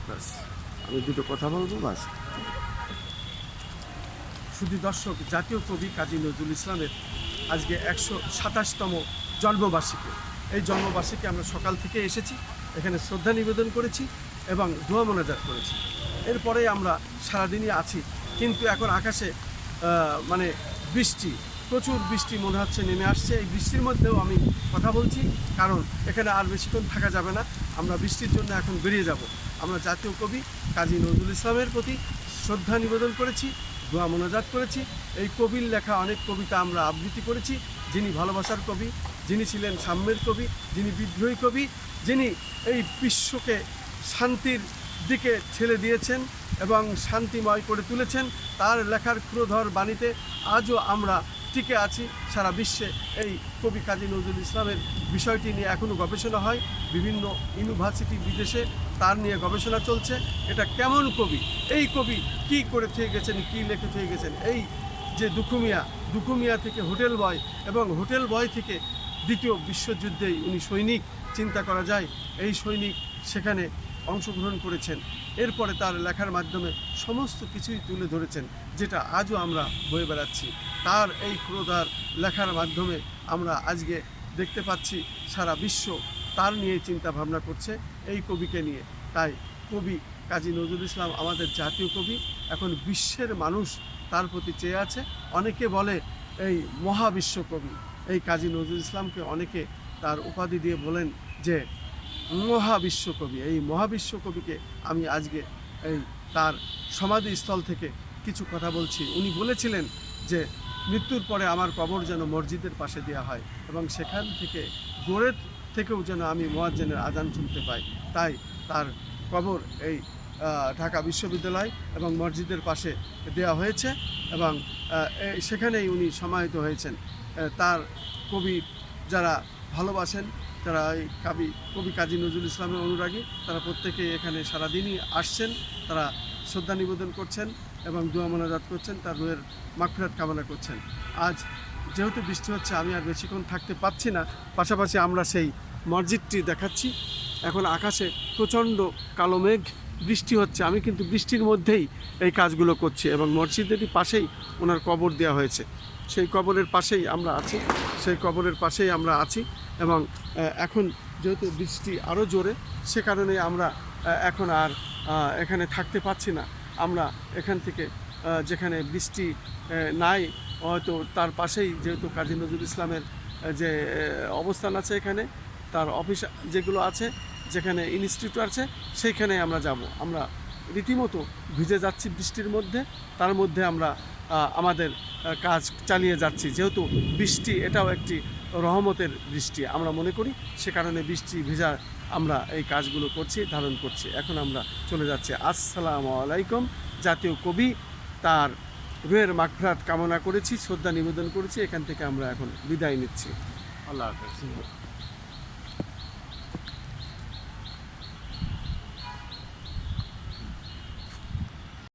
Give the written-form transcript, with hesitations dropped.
ব্যাস আমি দুটো কথা বলবো ব্যাস। শুধু দর্শক, জাতীয় কবি কাজী নজরুল ইসলামের আজকে 127তম জন্মবার্ষিকী। এই জন্মবার্ষিকী আমরা সকাল থেকে এসেছি, এখানে শ্রদ্ধা নিবেদন করেছি এবং দোয়া মোনাজাত করেছি। এরপরে আমরা সারাদিনই আছি, কিন্তু এখন আকাশে মানে বৃষ্টি, প্রচুর বৃষ্টি মনে হচ্ছে নেমে আসছে। এই বৃষ্টির মধ্যেও আমি কথা বলছি, কারণ এখানে আর বেশিক্ষণ থাকা যাবে না। আমরা বৃষ্টির জন্য এখন বেরিয়ে যাব। আমরা জাতীয় কবি কাজী নজরুল ইসলামের প্রতি শ্রদ্ধা নিবেদন করেছি, দোয়া মোনাজাত করেছি। এই কবির লেখা অনেক কবিতা আমরা আবৃত্তি করেছি। যিনি ভালোবাসার কবি, যিনি ছিলেন সাম্যের কবি, যিনি বিদ্রোহী কবি, যিনি এই বিশ্বকে শান্তির দিকে ঠেলে দিয়েছেন এবং শান্তিময় করে তুলেছেন, তার লেখার ক্ষুরধর বাণীতে আজও আমরা টিকে আছি। সারা বিশ্বে এই কবি কাজী নজরুল ইসলামের বিষয়টি নিয়ে এখনও গবেষণা হয়। বিভিন্ন ইউনিভার্সিটি বিদেশে তার নিয়ে গবেষণা চলছে। এটা কেমন কবি, এই কবি কী করে থেকে গেছেন, কী লেখে থেকে গেছেন। এই যে দুখুমিয়া থেকে হোটেল বয়, এবং হোটেল বয় থেকে দ্বিতীয় বিশ্বযুদ্ধেই উনি সৈনিক, চিন্তা করা যায়। এই সৈনিক সেখানে অংশগ্রহণ করেছেন। এরপরে তার লেখার মাধ্যমে সমস্ত কিছুই তুলে ধরেছেন, যেটা আজও আমরা বয়ে বেড়াচ্ছি। তার এই ক্রোধার লেখার মাধ্যমে আমরা আজকে দেখতে পাচ্ছি সারা বিশ্ব তার নিয়ে চিন্তা ভাবনা করছে, এই কবিকে নিয়ে। তাই কবি কাজী নজরুল ইসলাম আমাদের জাতীয় কবি। এখন বিশ্বের মানুষ তার প্রতি চেয়ে আছে। অনেকে বলে এই মহাবিশ্ব কবি। এই কাজী নজরুল ইসলামকে অনেকে তার উপাধি দিয়ে বলেন যে মহাবিশ্বকবি। এই মহাবিশ্বকবিকে আমি আজকে এই তার সমাধিস্থল থেকে কিছু কথা বলছি। উনি বলেছিলেন যে মৃত্যুর পরে আমার কবর যেন মসজিদের পাশে দেওয়া হয়, এবং সেখান থেকে গোড়ের থেকেও যেন আমি মুয়াজ্জিনের আজান শুনতে পাই। তাই তার কবর এই ঢাকা বিশ্ববিদ্যালয় এবং মসজিদের পাশে দেওয়া হয়েছে, এবং সেখানেই উনি সমাহিত হয়েছেন। তার কবি যারা ভালোবাসেন, যারা এই কবি কাজী নজরুল ইসলামের অনুরাগী, তারা প্রত্যেকেই এখানে সারাদিনই আসছেন। তারা শ্রদ্ধা নিবেদন করছেন এবং দোয়া মোনাজাত করছেন, তার রুহের মাগফিরাত কামনা করছেন। আজ যেহেতু বৃষ্টি হচ্ছে, আমি আর বেশিক্ষণ থাকতে পারছি না। পাশাপাশি আমরা সেই মসজিদটি দেখাচ্ছি। এখন আকাশে প্রচণ্ড কালো মেঘ, বৃষ্টি হচ্ছে। আমি কিন্তু বৃষ্টির মধ্যেই এই কাজগুলো করছি, এবং মসজিদেরই পাশেই ওনার কবর দেওয়া হয়েছে। সেই কবরের পাশেই আমরা আছি, এবং এখন যেহেতু বৃষ্টি আরও জোরে, সে কারণে আমরা এখন আর এখানে থাকতে পারছি না। আমরা এখান থেকে যেখানে বৃষ্টি নাই, হয়তো তার পাশেই যেহেতু কাজী নজরুল ইসলামের যে অবস্থান আছে, এখানে তার অফিস যেগুলো আছে, যেখানে ইনস্টিটিউট আছে, সেইখানে আমরা যাব। আমরা রীতিমতো ভিজে যাচ্ছি বৃষ্টির মধ্যে, তার মধ্যে আমরা আমাদের কাজ চালিয়ে যাচ্ছি। যেহেতু বৃষ্টি এটাও একটি রহমতের বৃষ্টি আমরা মনে করি, সে কারণে বৃষ্টি ভেজা আমরা এই কাজগুলো করছি, ধারণ করছি। এখন আমরা চলে যাচ্ছি। আসসালামু আলাইকুম। জাতীয় কবি, তার রুহের মাগফিরাত কামনা করেছি, শ্রদ্ধা নিবেদন করেছি। এখান থেকে আমরা এখন বিদায় নিচ্ছি। আল্লাহ হাফেজ।